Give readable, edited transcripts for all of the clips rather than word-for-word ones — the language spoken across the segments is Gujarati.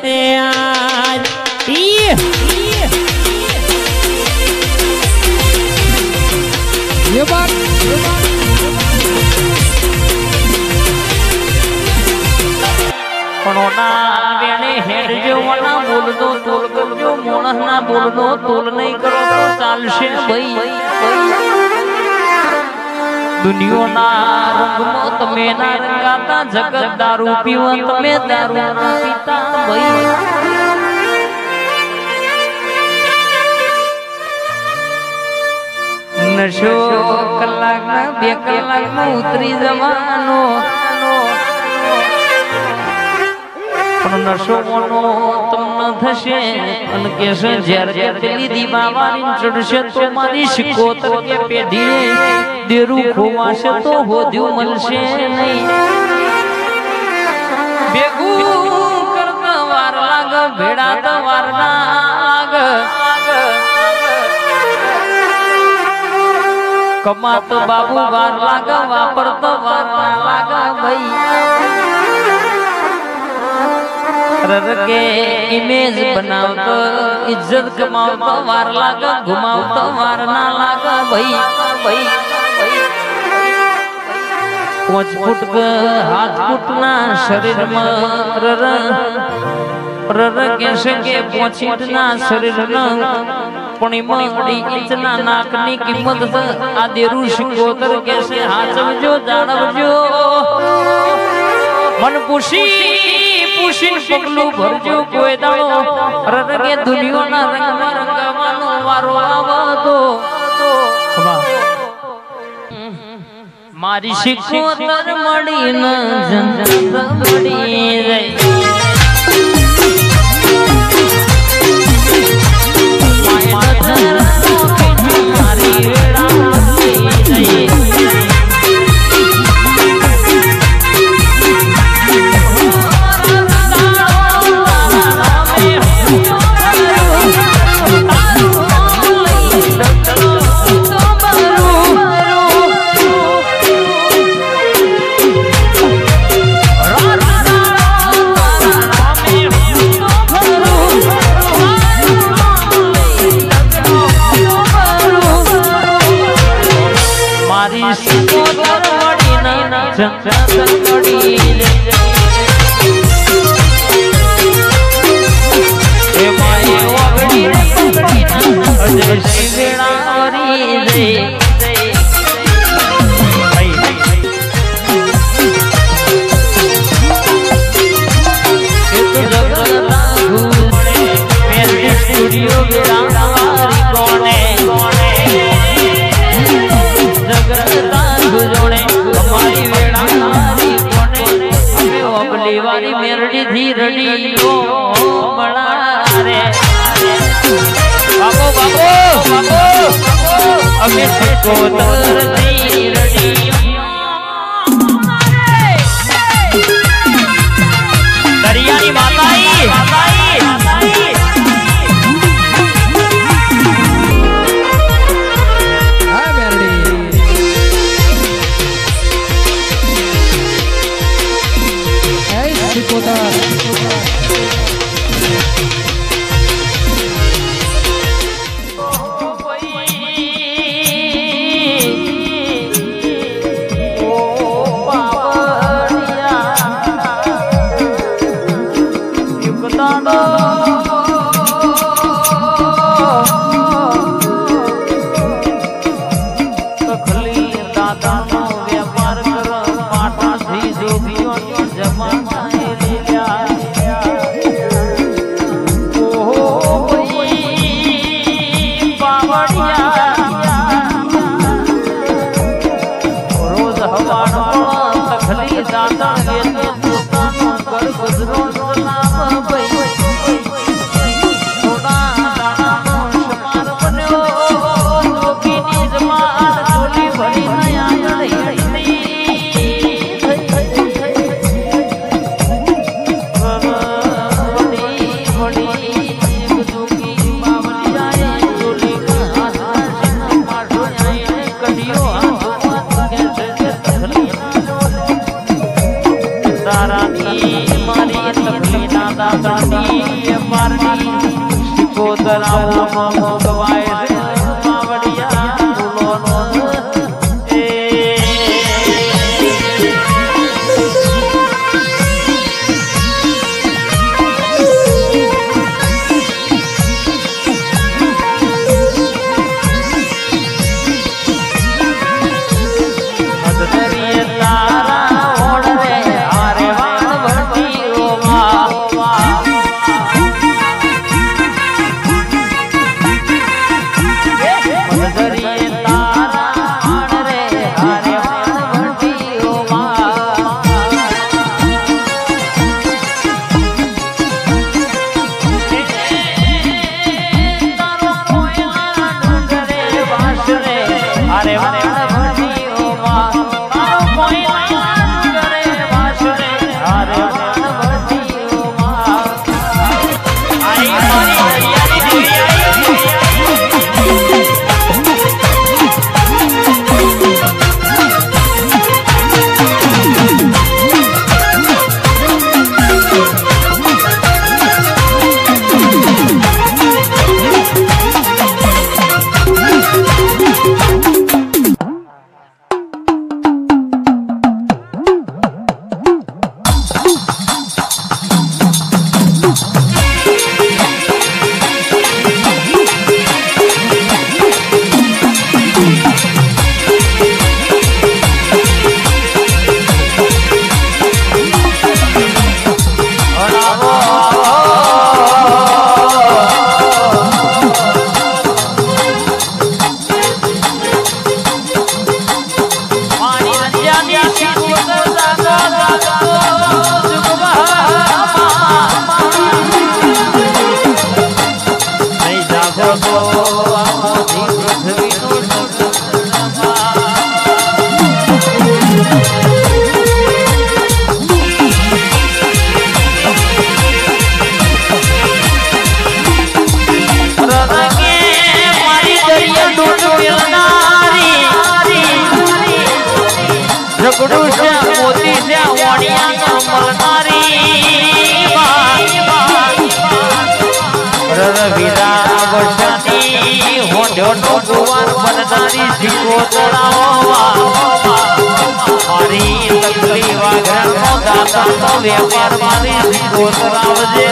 ये बात बोल दो तोल नहीं करो तो चाल से भाई दुनिया ना रंग मत में ना रंगाता जगत दारू पीवत में दारू ना पीता भाई नशो कलाक ना बे कलाक में उतरी जमानो नशो मनो तुम थशे अन केसे जर के तेली दीवावारी चढ़शे तो मारी शिकोतर के पेढ़ी देरू खोवाशे तो हो दियो मलशे नहीं बेगू करता वार लाग भेड़ा तो वार नाग कमा तो बाबू वार लाग वापर तो वार लाग भाई के इमेज बनाओ तो इज्जत कमाओ तो वार लागा घुमाओ तो वार ना लागा भाई भाई 5 फुट के हाथ फुटना शरीर में कैसे के 5 फुटना शरीर में पणी मड़ी इतना नाकनी कीमत आदि ऋषिकोतर कैसे हाचवजो जानवजो मन पुशी पुशीन पगलू भरजो कोई दाड़ो रंगे दुनिया ना रंग रंगवानो वारो आवतो मारी शिकोतर मड़ी न जंजत मड़ी रे मारी वेड़ा मेरडी धीरडी ओ बड़ा रे बाबो बाबो बाबो अभी शिकोतर धीरडी दरियानी माताई દાતા તણી મારની શિકોતરાઓ નો ગવાય માવડિયા ફૂલોનો વેપાર મારી શિકોતરાવજે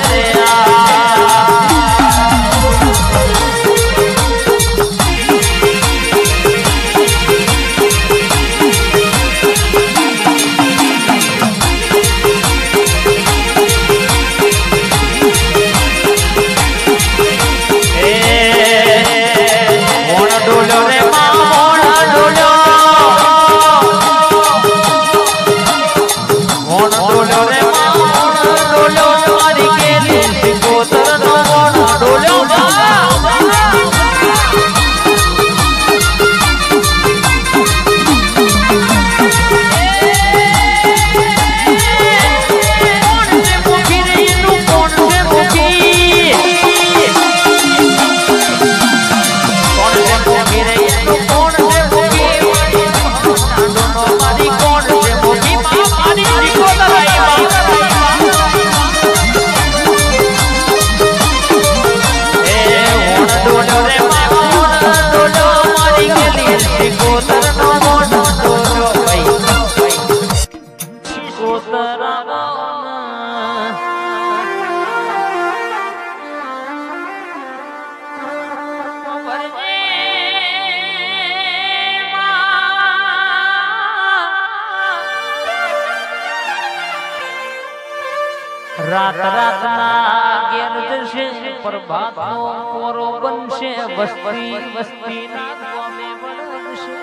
રાત રાતના ગેર જશે પ્રભાતનો કોરો બનશે વસ્તી વસ્તીના ગમે વળશે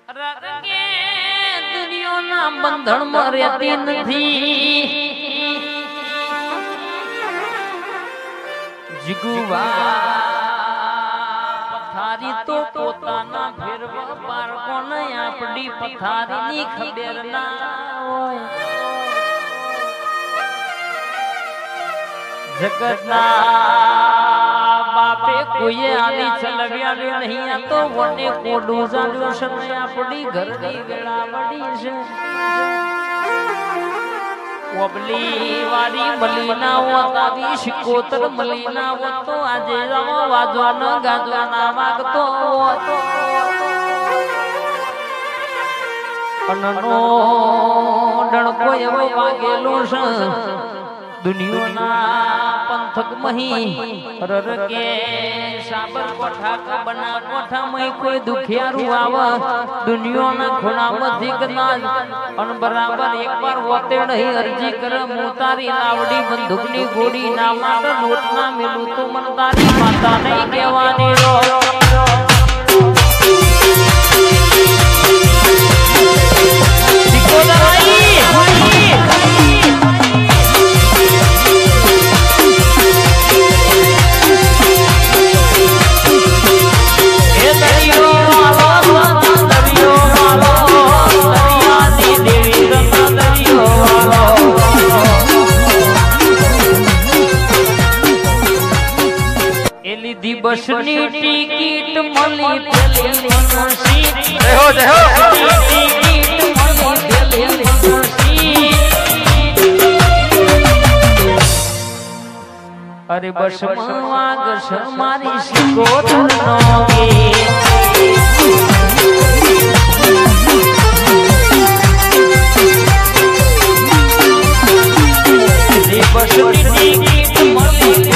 રંગે દુનિયાના બંધનમાં રહેતી નથી જીગુવા પથારી તો પોતાના ફેરવા બાળકોને આપણી પથારીની ખબર ના હોય જગતના બાપે કોઈએ આની ચલવ્યા નહીં આ તો વને કોડું જાડ્યું છે ને આપણી ઘરની વેળા પડી છે ઓબલી વારી મલીના વતાવી શિકોતર મલીના વતો આજે રમો વાજવાના ગાજવાના વાગતો હતો અનનો ડણકો એવો વાગેલો છે દુનિયાના પંથક મહી રર કે સાબર કોઠા કા બના કોઠા મહી કોઈ દુખિયારું આવ દુનિયાના ખૂણામાંથી કદાચ અન બરાબર એકવાર વોતે નહીં અરજી કર હું તારી લાવડી બંદૂકની ગોળી ના માટે લોટના મેલું તો મન તારી માતા નહીં કહેવાની રો બસની ટિકિટ મળી પેલી સીટ જય હો ટિકિટ મળી પેલી સીટ અરે બસ વાગ મારી સિકોતર નો ગીત બસની ટિકિટ મળી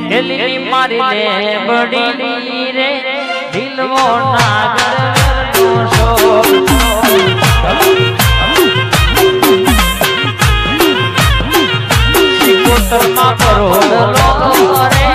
પેલી મારી લે બડી રે દિલવો નાગર નો શો સિકોતર માં પરોડલો રે